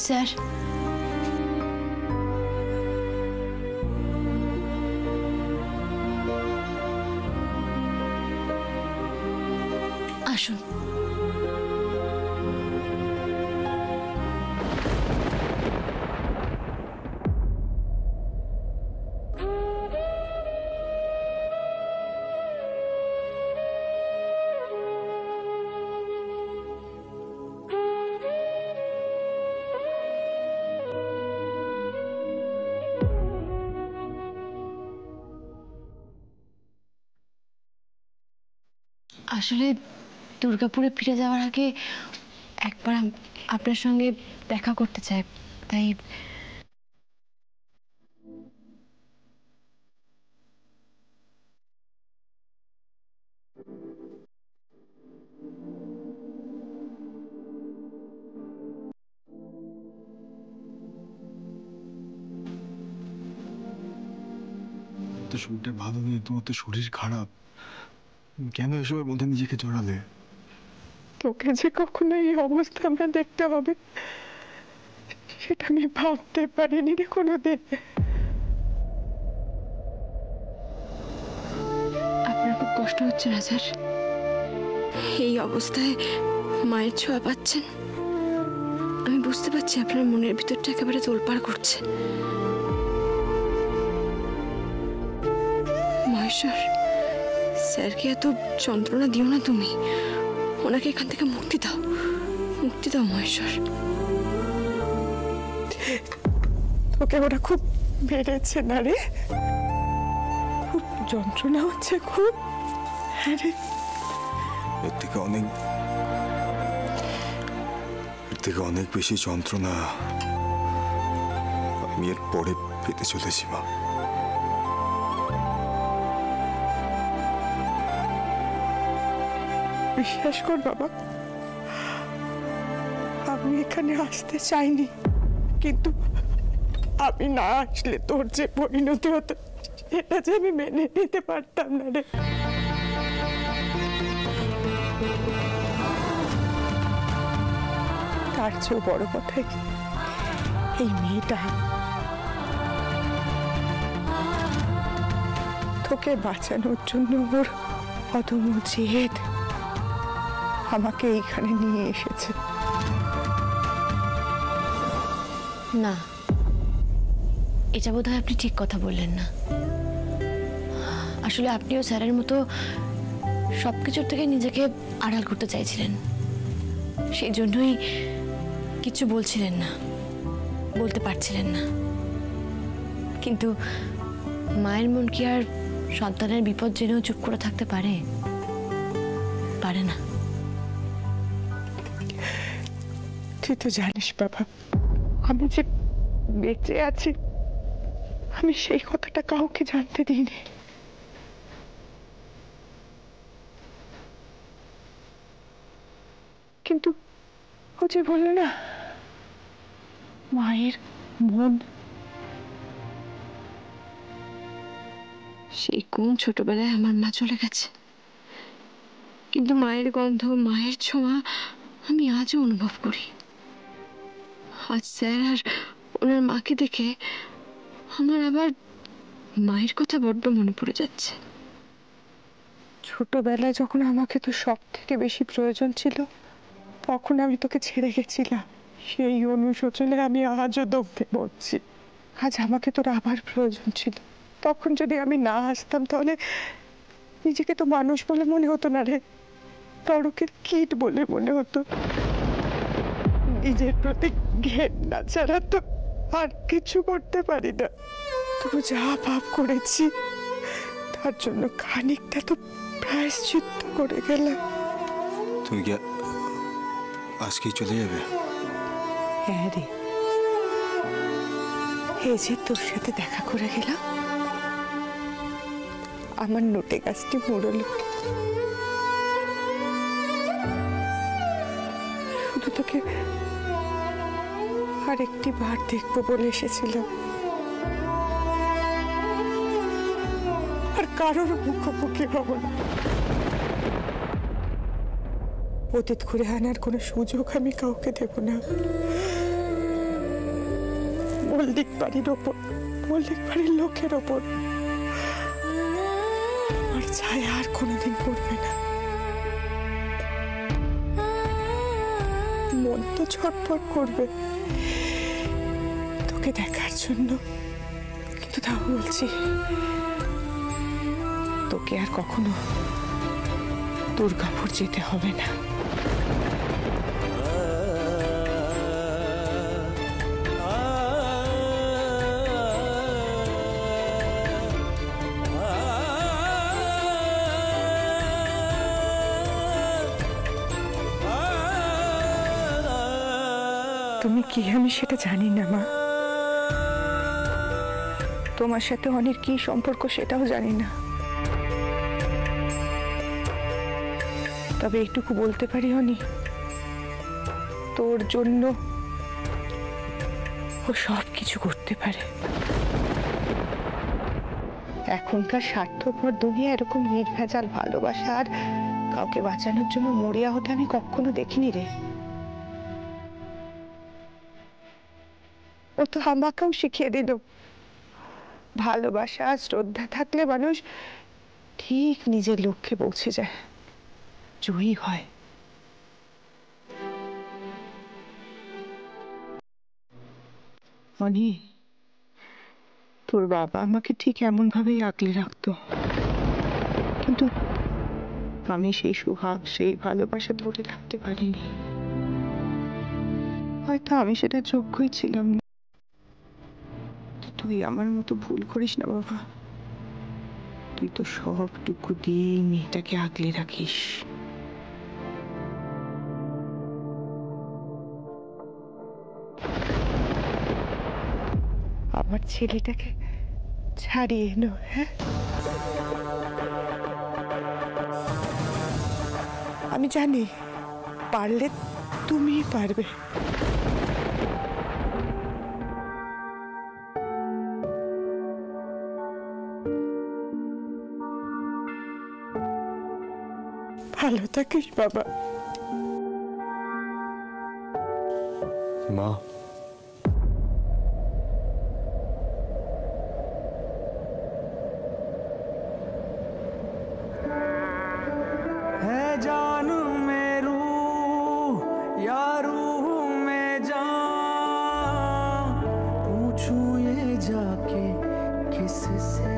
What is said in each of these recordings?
Sir, আসুন। আসলে দুর্গাপুরে ফিরে যাওয়ার আগে একবার আপনার সঙ্গে দেখা করতে চাই, তাই। তো শরীরটা ভালো নেই, তোমার তো শরীর খারাপ, কেন এসবের মধ্যে নিজেকে জড়ালে? তোকে যে কখনো এই অবস্থা আমরা দেখতে হবে সেটা আমি ভাবতে পারিনি রে কোনোদিন। আপনার খুব কষ্ট হচ্ছে না স্যার? এই অবস্থায় মায়ের ছোঁয়া পাচ্ছেন, আমি বুঝতে পারছি আপনার মনের ভিতরটা একেবারে তোলপাড় করছে। মহেশ্বর, স্যারকে এত যন্ত্রণা দিও না তুমি, ওনাকে এখান থেকে মুক্তি দাও, মুক্তি দাও মহেশ্বর। তোকে ওরা খুব বেড়েছে না রে? খুব যন্ত্রণা হচ্ছে খুব? হ্যাঁ রে, এর থেকে অনেক বেশি যন্ত্রণা আমি এর পরে পেতে চলেছি মা। বিশ্বাস কর বাবা, আমি এখানে আসতে চাইনি, কিন্তু আমি না আসলে তোর যে পরিণতি হতো সেটা যে আমি মেনে নিতে পারতাম না রে। তার চেয়েও বড় কথা এই মেয়েটা তোকে বাঁচানোর জন্য ওর অদম্য জেদ আমাকে এইখানে নিয়ে এসেছে। না, এটা বোধহয় আপনি ঠিক কথা বললেন না। আসলে আপনিও স্যারের মতো সবকিছুর থেকে নিজেকে আড়াল করতে চাইছিলেন, সেই জন্যই কিছু বলছিলেন না, বলতে পারছিলেন না। কিন্তু মায়ের মন কি আর সন্তানের বিপদ জেনেও চুপ করে থাকতে পারে? পারে না। তুই তো জানিস বাবা, আমি যে বেঁচে আছি আমি সেই কথাটা কাউকে জানতে দিইনি। কিন্তু ও যে বললো না মায়ের মন, সেই কোন ছোটবেলায় আমার মা চলে গেছে, কিন্তু মায়ের গন্ধ, মায়ের ছোঁয়া আমি আজও অনুভব করি। আজ স্যার আর ওনার মাকে দেখে আমার আবার মায়ের কথা বড্ড মনে পড়ে যাচ্ছে। ছোটবেলায় যখন আমাকে তো সব থেকে বেশি প্রয়োজন ছিল তখন আমি তোকে ছেড়ে গেছিলাম, সেই অনুশোচনে আমি আজও দগ্ধে মরছি। আজ আমাকে তোর আবার প্রয়োজন ছিল, তখন যদি আমি না আসতাম তাহলে নিজেকে তো মানুষ বলে মনে হতো না রে, তরকের কীট বলে মনে হতো। নিজের প্রতি ঘেন্না ছাড়া তো আর কিছু করতে পারি না। তবু যা পাপ করেছি তার জন্য খানিকটা তো প্রায়শ্চিত্ত করে গেলাম। তুমি কি আজকেই চলে যাবে? হ্যাঁ রে, এই যে তোর সাথে দেখা করে গেলাম, আমার নোটে গাছটি মরল। শুধু তোকে আর একটি বার দেখবো বলে এসেছিলাম, আর কারোর মুখোমুখি হব না। অতীত ঘুরে আনার কোনো সুযোগ আমি কাউকে দেব না। মল্লিক বাড়ির ওপর, মল্লিক বাড়ির লোকের ওপর আমার ছায়া আর কোনোদিন পড়বে না। মন তো ছটফট করবে তোকে দেখার জন্য, কিন্তু তাও বলছি তোকে আর কখনো দুর্গাপুর যেতে হবে না। তুমি কি আমি সেটা জানি না মা, তোমার সাথে অনেক কি সম্পর্ক সেটাও জানি না, তবে এইটুকু বলতে পারি অনি, তোর জন্য ও সব কিছু করতে পারে। এখনকার স্বার্থপর দুনিয়া এরকম নির্ভেজাল ভালোবাসা আর কাউকে বাঁচানোর জন্য মরিয়া হতে আমি কখনো দেখিনি রে। ও তো আমাকেও শিখিয়ে দিল ভালোবাসা শ্রদ্ধা থাকলে মানুষ ঠিক নিজের লক্ষ্যে পৌঁছে যায়, জয়ী হয়। অনি, তোর বাবা আমাকে ঠিক এমন ভাবেই আগলে রাখতো, কিন্তু আমি সেই সুহাগ সেই ভালোবাসা ধরে রাখতে পারিনি। হয়তো আমি সেটা যোগ্যই ছিলাম না। তুই আমার মতো ভুল করিস না বাবা, তুই তো সবটুকু দিয়ে মেয়েটাকে আগলে রাখিস। আমার ছেলেটাকে ছাড়িয়ে নো। হ্যাঁ, আমি জানি পারলে তুমি পারবে। ভালো থাকিস বাবা। মা, है जान में रूह या रूह में जान, पूछूं ये जाके किससे,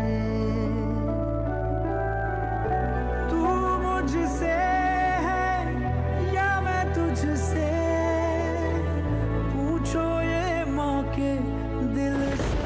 तू मुझसे है या मैं तुझसे, पूछो ये माँ के दिल से।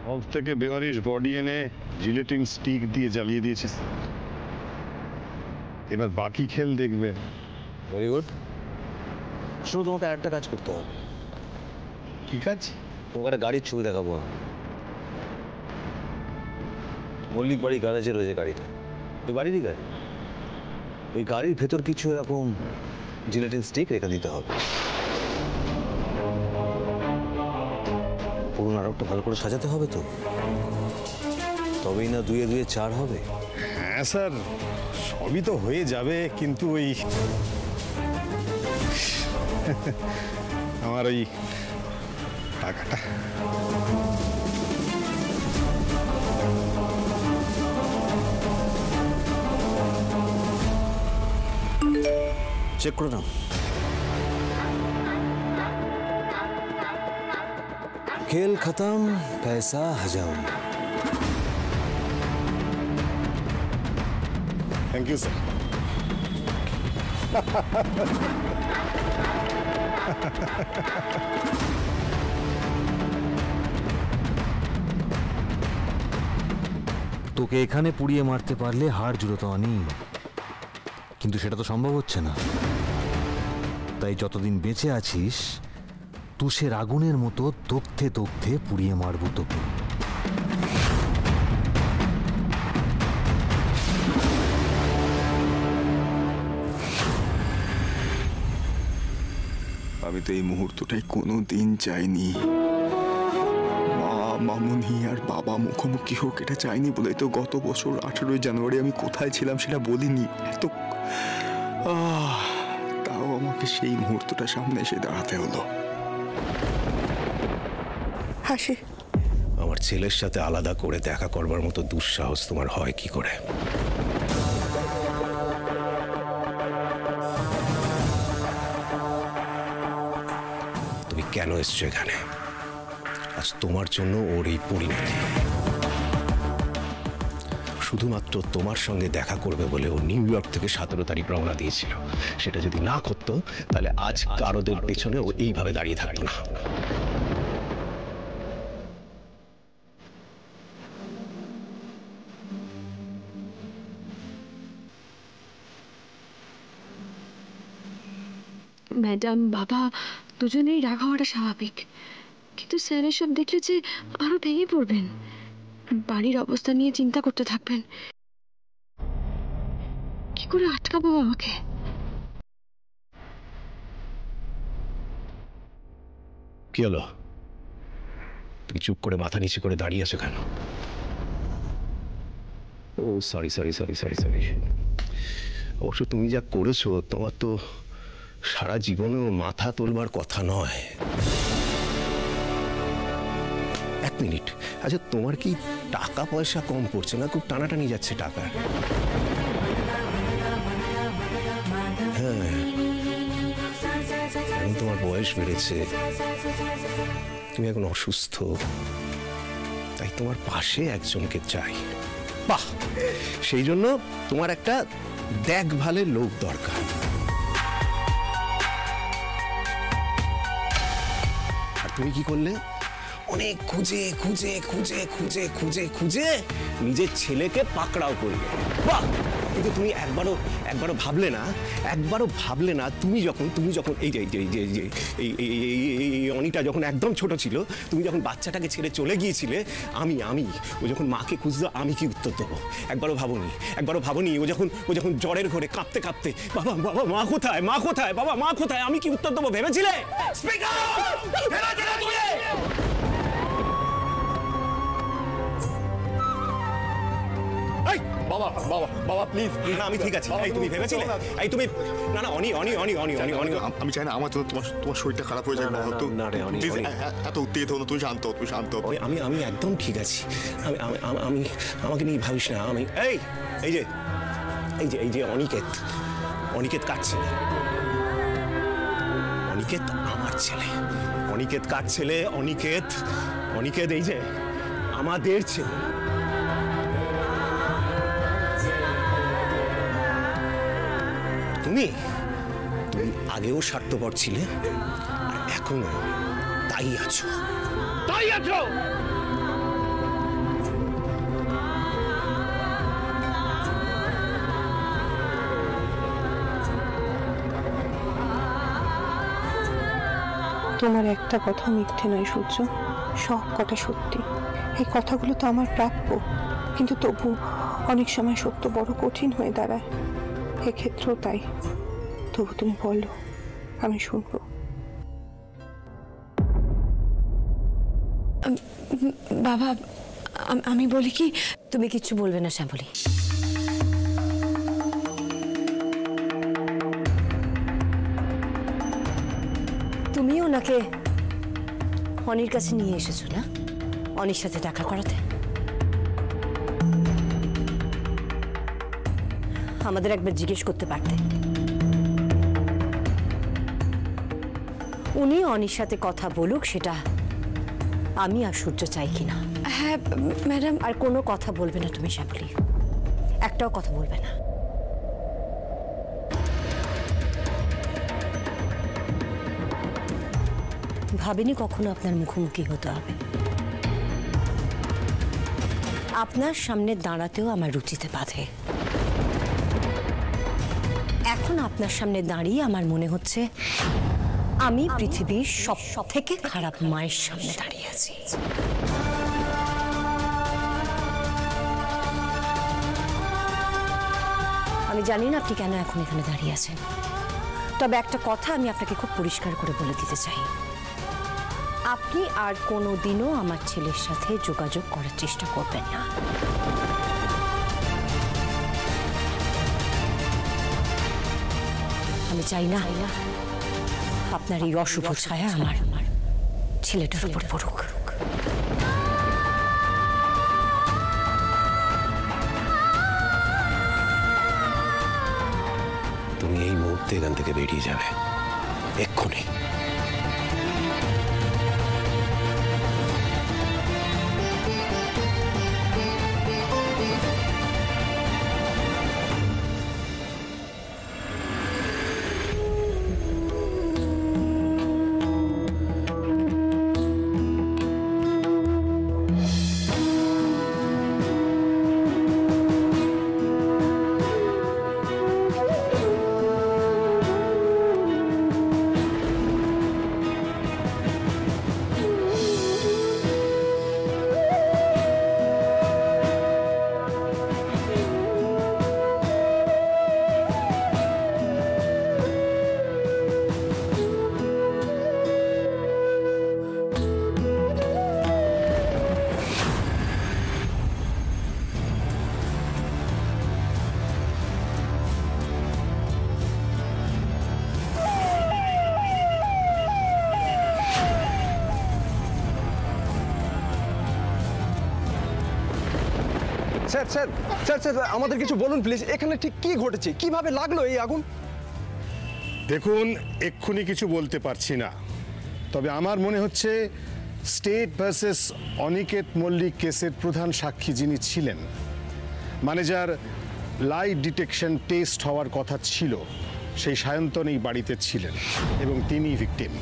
হল থেকে বেওয়ারিশ বডি এনে জিলেটিন স্টিক দিয়ে জ্বালিয়ে দিয়েছিস, এবার বাকি খেল দেখবে। Very good. শুধু তোমাকে একটা কাজ করতে হবে। ঠিক আছে, তোমাকে একটা গাড়ির ছবি দেখাবো আমি। মল্লিক বাড়ি গ্যারেজে রয়েছে গাড়িটা, ওই বাড়িরই গাড়ি। ওই গাড়ির ভেতর কিছু এরকম জিলেটিন স্টিক রেখে দিতে হবে। পুরো নাটকটা ভালো করে সাজাতে হবে তো, তবেই না 2 এ 2 4 হবে। হ্যাঁ স্যার, সবই তো হয়ে যাবে, কিন্তু ওই আমার ওই টাকাটা। চেক করে নাও। खेल खत्म, पैसा हजम। Thank you sir. তোকে এখানে পুড়িয়ে মারতে পারলে হাড় জুড়োতো অনি, কিন্তু সেটা তো সম্ভব হচ্ছে না। তাই যতদিন বেঁচে আছিস তুষের আগুনের মতো দগ্ধে দগ্ধে পুড়িয়ে মারবো তোকে। আমি তো এই মুহূর্তটাই কোনোদিন চাইনি। মা, মামুনি আর বাবা মুখোমুখি হোক এটা চাইনি বলে তো গত বছর 18 জানুয়ারি আমি কোথায় ছিলাম সেটা বলিনি। তো তাও আমাকে সেই মুহূর্তটা সামনে এসে দাঁড়াতে হলো। হাসি, আমার ছেলের সাথে আলাদা করে দেখা করবার মতো দুঃসাহস তোমার হয় কি করে? তুমি কেন এসছো এখানে? আজ তোমার জন্য ওর এই পরিণতি। শুধুমাত্র তোমার সঙ্গে দেখা করবে বলে ও নিউ ইয়র্ক থেকে 17 তারিখ রওনা দিয়েছিল। সেটা যদি না করতো তাহলে আজ কারোদের পেছনে ও এইভাবে দাঁড়িয়ে থাকতো না। ম্যাডাম, বাবা দুজনেই রাগ হওয়াটা স্বাভাবিক, কিন্তু স্যার এসব দেখলে যে আরো ভেঙে পড়বেন, বাড়ির অবস্থা নিয়ে চিন্তা করতে থাকবেন। কি করে আটকাবো বাবাকে? কি হলো? তুমি চুপ করে মাথা নিচে করে দাঁড়িয়ে আছো কেন? ও sorry sorry sorry sorry sorry. অবশ্য তুমি যা করেছো তোমার তো সারা জীবনেও মাথা তোলবার কথা নয়। এক মিনিট, আচ্ছা তোমার কি টাকা পয়সা কম পড়ছে না? খুব টানাটানি যাচ্ছে টাকার। হ্যাঁ, এখন তোমার বয়স বেড়েছে, তুমি এখন অসুস্থ, তাই তোমার পাশে একজনকে চাই। বাহ, সেই জন্য তোমার একটা দেখভালের লোক দরকার। আর তুমি কি করলে? অনেক খুঁজে খুঁজে খুঁজে খুঁজে খুঁজে খুঁজে নিজের ছেলেকে পাকড়াও করলে। বাহ, কিন্তু তুমি একবারও ভাবলে না তুমি যখন এই অনিটা যখন একদম ছোট ছিল, তুমি যখন বাচ্চাটাকে ছেড়ে চলে গিয়েছিলে, ও যখন মাকে খুঁজতো আমি কি উত্তর দেবো? একবারও ভাবনি? ও যখন জ্বরের ঘরে কাঁপতে কাঁপতে বাবা বাবা মা কোথায়, মা কোথায়, বাবা মা কোথায়, আমি কি উত্তর দেবো ভেবেছিলে? Speak out! ভেবেছিলে তুমি? বাবা বাবা বাবা প্লিজ। না, আমি ঠিক আছি। এই তুমি ভেবেছিলে? এই তুমি না না অনি অনি অনি অনি অনি অনি আমি চাই না আমার জন্য তোমার শরীরটা খারাপ হয়ে যায়। প্লিজ এত উত্তেজিত হো না, তুমি শান্ত আমি একদম ঠিক আছি। আমি আমাকে নিয়ে ভাবিস না। আমি এই যে অনিকেত কার ছেলে? অনিকেত আমার ছেলে। অনিকেত কার ছেলে? অনিকেত এই যে আমাদের ছেলে। তুমি আগেও স্বার্থপর ছিলে আর এখনো তাই আছো। তোমার একটা কথা মিথ্যে নয় সূর্য, সব কটা সত্যি। এই কথাগুলো তো আমার প্রাপ্য, কিন্তু তবু অনেক সময় সত্য বড় কঠিন হয়ে দাঁড়ায়। এক্ষেত্রেও তাই। তবু তুমি বলো, আমি শুনবো। বাবা, আমি বলি কি? তুমি কিচ্ছু বলবে না শ্যামলী। তুমি ওনাকে অনির কাছে নিয়ে এসেছো না, অনির সাথে দেখা করাতে? আমাদের একবার জিজ্ঞেস করতে পারতে। উনি অনির সাথে কথা বলুক, সেটা আমি আর সূর্য চাই কিনা। হ্যাঁ ম্যাডাম। আর কোনো কথা বলবে না তুমি শ্যামলী, একটাও কথা বলবে না। ভাবিনি কখনো আপনার মুখোমুখি হতে হবে। আপনার সামনে দাঁড়াতেও আমার রুচিতে বাধে। এখন আপনার সামনে দাঁড়িয়ে আমার মনে হচ্ছে আমি পৃথিবীর সব থেকে খারাপ মায়ের সামনে দাঁড়িয়ে আছি। আমি জানি না আপনি কেন এখন এখানে দাঁড়িয়ে আছেন, তবে একটা কথা আমি আপনাকে খুব পরিষ্কার করে বলে দিতে চাই, আপনি আর কোনোদিনও আমার ছেলের সাথে যোগাযোগ করার চেষ্টা করবেন না। আমি চাই না আপনার এই অশুভ ছায়া আমার ছেলেটার উপর পড়ুক। তুমি এই মুহূর্তে এখান থেকে বেরিয়ে যাবে, এক্ষুনি। স্যার স্যার স্যার স্যার আমাদের কিছু বলুন প্লিজ, এখানে ঠিক কি ঘটেছে, কিভাবে লাগলো এই আগুন? দেখুন, এক্ষুনি কিছু বলতে পারছি না, তবে আমার মনে হচ্ছে স্টেট ভার্সেস অনিকেত মল্লিক কেসের প্রধান সাক্ষী যিনি ছিলেন, মানে যার লাইট ডিটেকশন টেস্ট হওয়ার কথা ছিল, সেই সায়ন্তন এই বাড়িতে ছিলেন এবং তিনি ভিকটিম।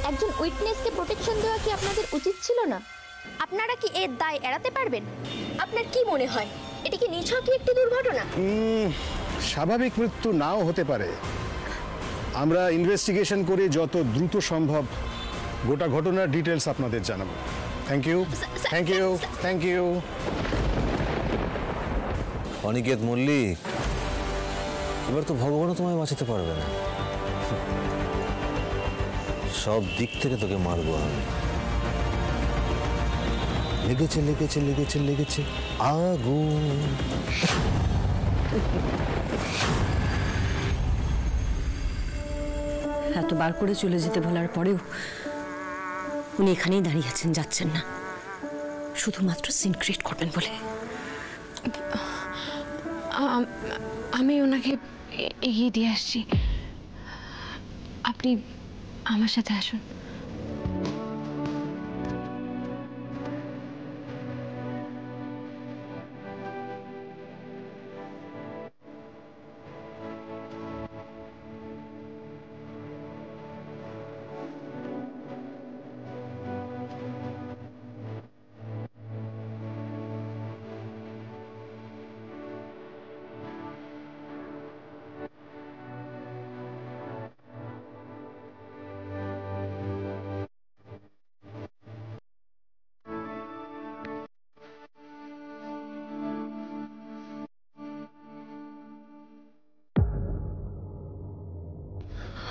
একজন উইটনেসকে প্রোটেকশন দেওয়া কি আপনাদের উচিত ছিল না? আপনারা কি এর দায় এড়াতে পারবেন? আপনার কি মনে হয় এটা কি নিছকই একটি দুর্ঘটনা? স্বাভাবিক মৃত্যু নাও হতে পারে। আমরা ইনভেস্টিগেশন করে যত দ্রুত সম্ভব গোটা ঘটনার ডিটেলস আপনাদের জানাবো। Thank you, thank you, thank you. Aniket Mallick, এবার তো ভগবানও তোমায় বাঁচাতে পারবে না, সব দিক থেকে তোকে মারবো আমি। লেগেছে লেগেছে লেগেছে লেগেছে আগুন। এতবার করে চলে যেতে বলার পরেও উনি এখানেই দাঁড়িয়ে আছেন, যাচ্ছেন না, শুধুমাত্র সিন ক্রিয়েট করবেন বলে। আমি ওনাকে এগিয়ে দিয়ে আসছি, আপনি আমার সাথে আসুন।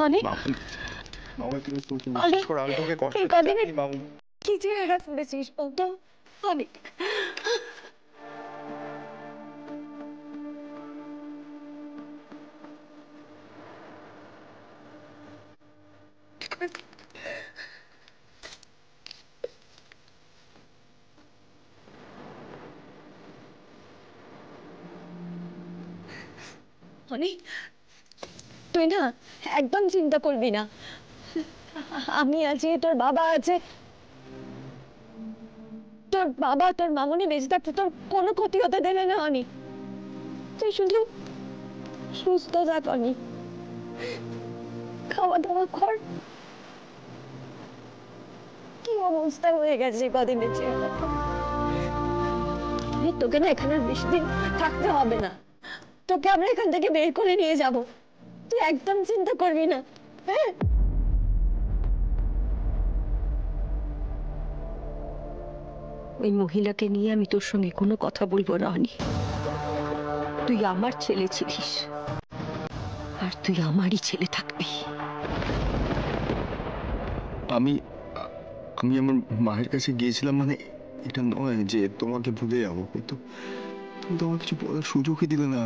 অনেক কি জায়গা তুলেছিস বলতো? অনেক অনেক তুই না একদম চিন্তা করবি না, আমি আছি, তোর বাবা আছে, তোর বাবা তোর মামনি বেঁচে থাকতে তোর কোনো ক্ষতি হতে দেবে না অনি। তুই শুধু সুস্থ থাক অনি, খাওয়া দাওয়া কর। কি অবস্থা হয়ে গেছে কদিন বেঁচে, তোকে না এখানে বেশি দিন থাকতে হবে না, তো তোকে আমরা এখান থেকে বের করে নিয়ে যাব, তুই একদম চিন্তা করবি না। হ্যাঁ, ওই মহিলাকে নিয়ে আমি তোর সঙ্গে কোনো কথা বলবো না অনি। তুই আমার ছেলে ছিলিস আর তুই আমারই ছেলে থাকবি। আমি আমি আমার মায়ের কাছে গিয়েছিলাম, মানে এটা নয় যে তোমাকে ভুলে যাবো, কিন্তু তুমি তো আমার কিছু বলার সুযোগই দিলে না।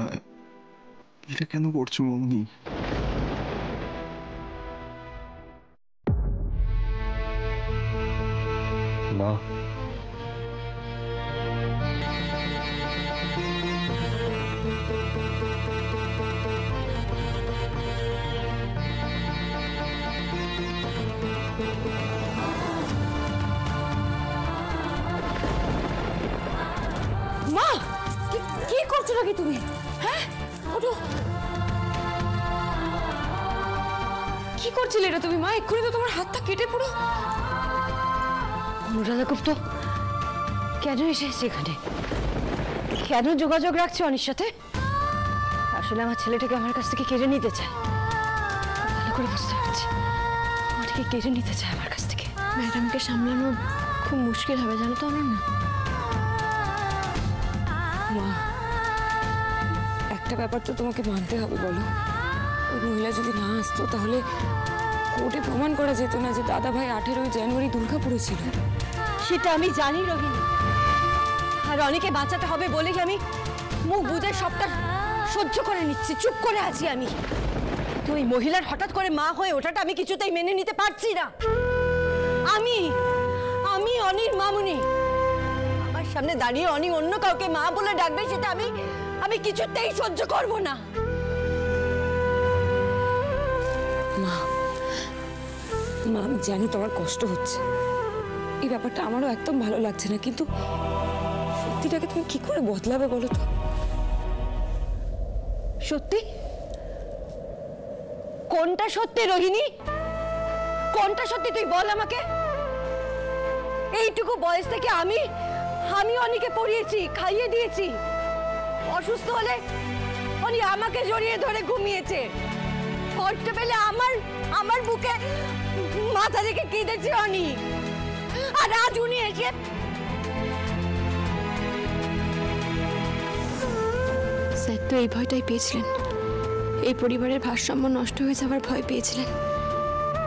এটা কেন করছো মামনি? মা, মা, কি করছো নাকি তুমি? হ্যাঁ, ওঠো। কি করছিলে এটা তুমি মা? এক্ষুনি তো তোমার হাতটা কেটে পুরো। অনুরাধা গুপ্ত কেন এসেছে এখানে? কেন যোগাযোগ রাখছে অনির সাথে? আসলে আমার ছেলেটাকে আমার কাছ থেকে কেড়ে নিতে চায়। ভালো করে বুঝতে পারছি, আমাকে কেড়ে নিতে চায় আমার কাছ থেকে। ম্যাডামকে সামলানো খুব মুশকিল হবে জানো তো না। মা, একটা ব্যাপার তো তোমাকে মানতে হবে, বলো। ওই মহিলা যদি না আসতো তাহলে কোর্টে প্রমাণ করা যেত না যে দাদা ভাই 18ই জানুয়ারি দুর্গাপুরে ছিল। সেটা আমি জানি রোহিণী, আর অনেকে বাঁচাতে হবে বলেই আমি মুখ বুঝে সবটা সহ্য করে নিচ্ছি, চুপ করে আছি আমি। তো ওই মহিলার হঠাৎ করে মা হয়ে ওঠাটা আমি কিছুতেই মেনে নিতে পারছি না। আমি আমি অনির মামুনি, আমার সামনে দাঁড়িয়ে অনি অন্য কাউকে মা বলে ডাকবে, সেটা আমি কিছুতেই সহ্য করব না। মা, আমি জানি তোমার কষ্ট হচ্ছে, এই ব্যাপারটা আমারও একদম ভালো লাগছে না, কিন্তু সত্যিটাকে তুমি কি করে বদলাবে বলো তো? সত্যি? কোনটা সত্যি রোহিণী? কোনটা সত্যি তুই বল আমাকে। এইটুকু বয়স থেকে আমি অনিকে পড়িয়েছি, খাইয়ে দিয়েছি। অসুস্থ হলে অনি আমাকে জড়িয়ে ধরে ঘুমিয়েছে। করতে পেলে আমার বুকে মাথা রেখে কেঁদেছে অনি। আর আজ উনি এসে স্যার তো এই ভয়টাই পেয়েছিলেন, এই পরিবারের ভারসাম্য নষ্ট হয়ে যাওয়ার ভয় পেয়েছিলেন।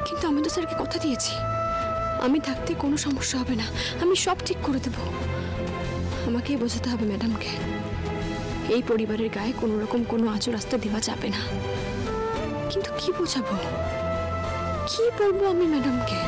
কিন্তু আমি তো স্যারকে কথা দিয়েছি, আমি থাকতে কোনো সমস্যা হবে না, আমি সব ঠিক করে দেব। আমাকেই বোঝাতে হবে ম্যাডামকে, এই পরিবারের গায়ে কোনো রকম কোনো আঁচড় আসতে দেওয়া যাবে না। কিন্তু কি বোঝাবো, কি বলবো আমি ম্যাডামকে?